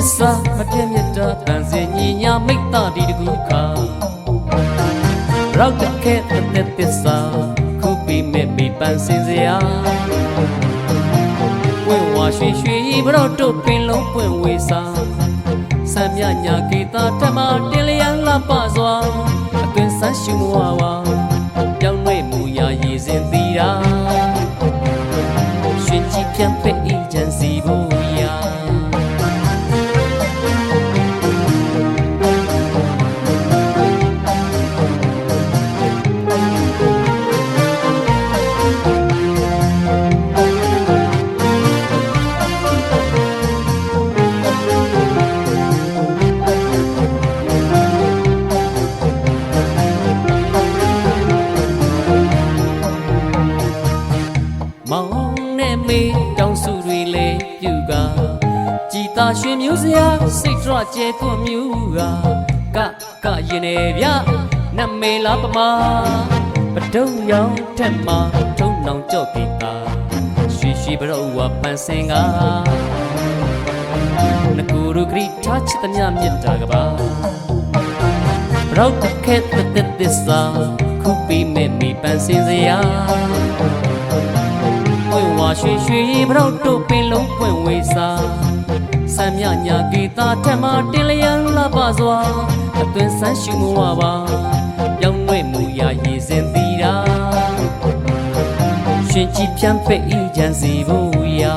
စ္စာမပြည့်မြတ်တာတန်စင်ညီညာမိတ်တာဒီတကူခါရောက်တဲ့ခဲတဲ့သစ္စာခုပြီးမဲ့ပြီးပန်းစင်စရာဝင့်ဝါရွှေရွှေဘရော့တို့ပင်လုံးပွင့်ဝေစာစံမြညာဂီတာထမတင်လျက်လှပစွာအတွင်ဆန်းရှူမဝဝပြောင်းလဲမူရာရည်စင်သီတာရှင်ကြည်ပြန်ဖက်အေဂျင်စီဘူးရာတောင်စုတွေလေပြုကကြည်သာရွှေမျိုးစရာစိတ်ကြွကျဲကွန်မြူကရင်နေဗျနမေလာပမာပတုံရောင်ထက်မှာထုံနောင်ကြော့ကိတာရွှေရွှေဘရောဝပန်းစင်ကနကူရူဂရီထားချစ်တမြမြတ်တာကပါဘရောတခဲတဲ့သစ္စာခုပြီးမဲ့မိပန်းစင်စရာဝင့်ဝါရွှေရွှေဘရော့တို့ပင်လုံးပွင့်ဝေစာစံမြညာဂီတာထက်မှတင်လျက်လှပစွာအတွင်ဆန်းရှူမဝပါပြောင်းလဲမူရာရည်စင်သီတာရှင်ကြည်ပြန်ဖက်အေဂျင်စီဘူးရာ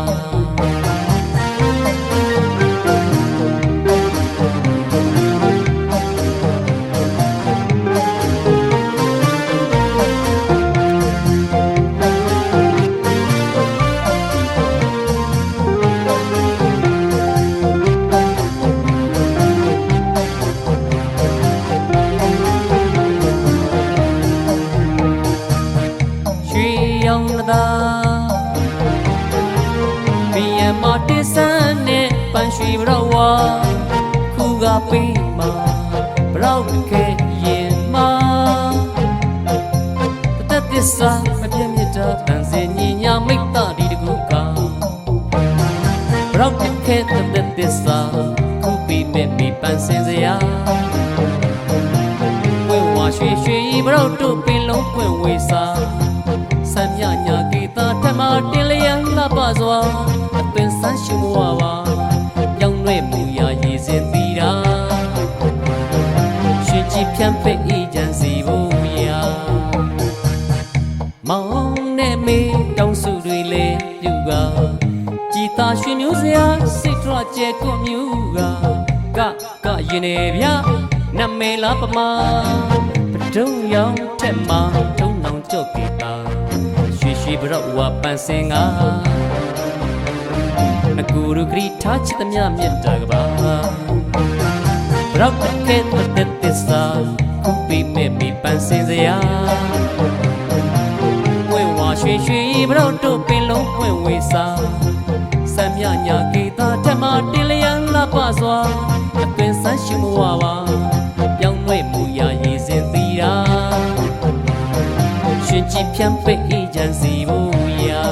စန်းနဲ့ပန်းရွှေဘရောဝါခုကပေးမှာဘရော့ခဲရင်မှာတသက်သစ္စာမပြည့်မြတ်တာတန်စင်ညီညာမိတ်တာဒီတကူကဘရော့ခဲတသက်သစ္စာခုပြီးမဲ့မိပန်းစင်စရာဝင့်ဝါရွှေရွှေဘရော့တို့ပင်လုံးပွင့်ဝေစာစံမြညာဂီတာထမတင်လျက်လှပစွာအတွင်ဆန်းရှူမဝပါပြောင်းလဲမူရာရည်စင်သီတာရှင်ကြည်ပြန်ဖက်အေဂျင်စီဘူးရာမောင်နဲ့မေတောင်စုတွေလေပြုကကြည်သာရွှေမျိုးစရာစိတ်ကြွကျဲကွန်မြူကရင်နေဗျနမေလာပမာပတုံရောင်ထက်မှာထုံနောင်ကြော့ကေတာရွှေရွှေဘရော့ဝပန်းစင်ကနကူရူဂရီထားချစ်သမျှမြတ်တာကပါဘရော့ခဲတဲ့သစ္စာခုပြီးမဲ့မိပန်းစင်စရာဝင့်ဝါရွှေရွှေဘရော့တို့ပင်လုံးပွင့်ဝေစာစံမြညာဂီတာထက်မှတင်လျက်လှပစွာအတွင်ဆန်းရှူမဝပါပြောင်းလဲမူရာရည်စင်သီတာရှင်ကြည်ပြန်ဖက်အေဂျင်စီဘူးရာ